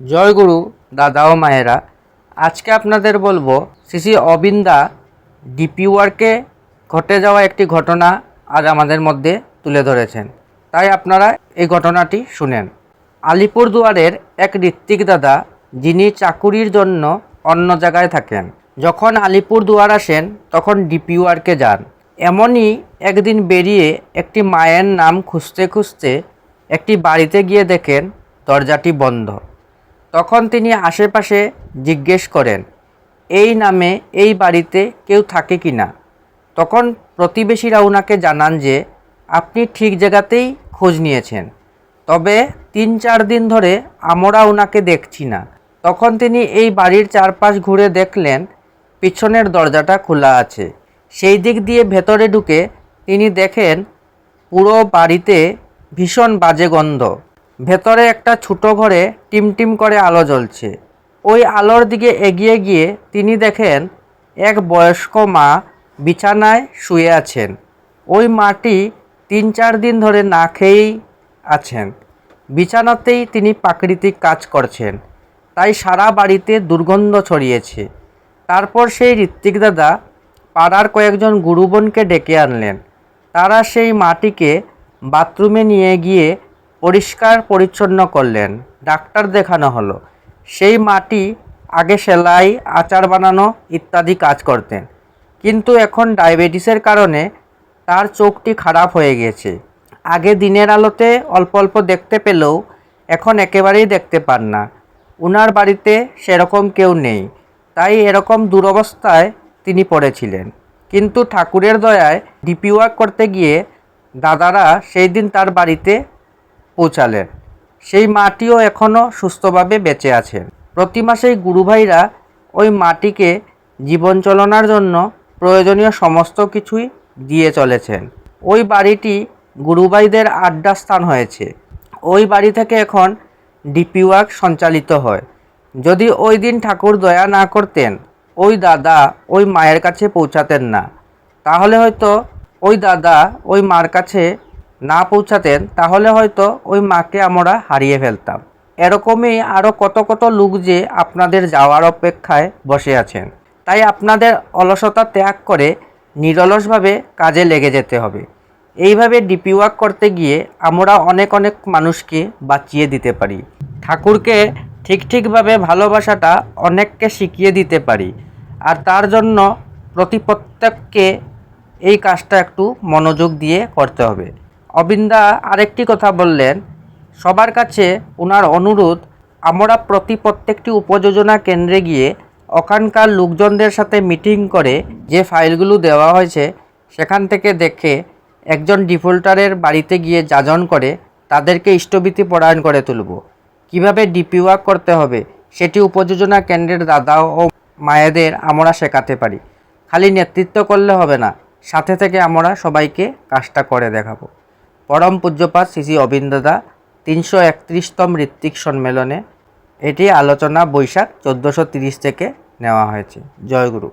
জয় গুরু দাদা ও মায়েরা, আজকে আপনাদের বলবো শ্রী অবিন্দা ডিপি ওয়ার্কে ঘটে যাওয়া একটি ঘটনা আজ আমাদের মধ্যে তুলে ধরেছেন। তাই আপনারা এই ঘটনাটি শুনেন। আলিপুরদুয়ারের এক ঋত্বিক দাদা, যিনি চাকুরির জন্য অন্য জায়গায় থাকেন, যখন আলিপুরদুয়ার আসেন তখন ডিপি ওয়ার্কে যান। এমনই একদিন বেরিয়ে একটি মায়ের নাম খুঁজতে খুঁজতে একটি বাড়িতে গিয়ে দেখেন দরজাটি বন্ধ। তখন তিনি আশেপাশে জিজ্ঞেস করেন, এই নামে এই বাড়িতে কেউ থাকে কি না। তখন প্রতিবেশীরা ওনাকে জানান যে আপনি ঠিক জায়গাতেই খোঁজ নিয়েছেন, তবে ৩-৪ দিন ধরে আমরা ওনাকে দেখছি না। তখন তিনি এই বাড়ির চারপাশ ঘুরে দেখলেন পিছনের দরজাটা খোলা আছে। সেই দিক দিয়ে ভেতরে ঢুকে তিনি দেখেন পুরো বাড়িতে ভীষণ বাজে গন্ধ। ভেতরে একটা ছোটো ঘরে টিমটিম করে আলো জ্বলছে। ওই আলোর দিকে এগিয়ে গিয়ে তিনি দেখেন এক বয়স্ক মা বিছানায় শুয়ে আছেন। ওই মাটি ৩-৪ দিন ধরে না খেয়েই আছেন। বিছানাতেই তিনি প্রাকৃতিক কাজ করছেন, তাই সারা বাড়িতে দুর্গন্ধ ছড়িয়েছে। তারপর সেই ঋত্বিক দাদা পাড়ার কয়েকজন গুরুবনকে ডেকে আনলেন। তারা সেই মাটিকে বাথরুমে নিয়ে গিয়ে পরিষ্কার পরিচ্ছন্ন করলেন। ডাক্তার দেখানো হলো। সেই মাটি আগে সেলাই, আচার বানানো ইত্যাদি কাজ করতেন, কিন্তু এখন ডায়াবেটিসের কারণে তার চোখটি খারাপ হয়ে গেছে। আগে দিনের আলোতে অল্প অল্প দেখতে পেলেও এখন একেবারেই দেখতে পান না। উনার বাড়িতে সেরকম কেউ নেই, তাই এরকম দুরবস্থায় তিনি পড়েছিলেন। কিন্তু ঠাকুরের দয়ায় ডিপি ওয়ার্ক করতে গিয়ে দাদারা সেই দিন তার বাড়িতে পৌঁছালেন। সেই মাটিও এখনও সুস্থভাবে বেঁচে আছেন। প্রতি মাসেই গুরুভাইরা ওই মাটিকে জীবন চালানোর জন্য প্রয়োজনীয় সমস্ত কিছুই দিয়ে চলেছেন। ওই বাড়িটি গুরুভাইদের আড্ডা স্থান হয়েছে। ওই বাড়ি থেকে এখন ডিপি ওয়ার্ক সঞ্চালিত হয়। যদি ওই দিন ঠাকুর দয়া না করতেন, ওই দাদা ওই মায়ের কাছে পৌঁছাতেন না। তাহলে হয়তো ওই দাদা ওই মার কাছে না পৌঁছাতেন, তাহলে হয়তো ওই মাকে আমরা হারিয়ে ফেলতাম। এরকমই আরও কত কত লোক যে আপনাদের যাওয়ার অপেক্ষায় বসে আছেন। তাই আপনাদের অলসতা ত্যাগ করে নিরলসভাবে কাজে লেগে যেতে হবে। এইভাবে ডিপি ওয়ার্ক করতে গিয়ে আমরা অনেক অনেক মানুষকে বাঁচিয়ে দিতে পারি। ঠাকুরকে ঠিকভাবে ভালোবাসাটা অনেককে শিখিয়ে দিতে পারি। আর তার জন্য প্রত্যেককে এই কাজটা একটু মনোযোগ দিয়ে করতে হবে। অবিন্দা আরেকটি কথা বললেন, সবার কাছে ওনার অনুরোধ, আমরা প্রত্যেকটি উপযোজনা কেন্দ্রে গিয়ে ওখানকার লোকজনদের সাথে মিটিং করে যে ফাইলগুলো দেওয়া হয়েছে সেখান থেকে দেখে একজন ডিফল্টারের বাড়িতে গিয়ে যাজন করে তাদেরকে ইষ্টভীতি পরায়ণ করে তুলব। কিভাবে ডিপি ওয়ার্ক করতে হবে সেটি উপযোজনা কেন্দ্রের দাদা ও মায়েদের আমরা শেখাতে পারি। খালি নেতৃত্ব করলে হবে না, সাথে থেকে আমরা সবাইকে কাজটা করে দেখাবো। পরম পূজ্যপাদ শ্রী অবিন্দা 331তম ঋত্বিক সম্মেলনে এটি আলোচনা বৈশাখ 1430 থেকে নেওয়া হয়েছে। জয় গুরু।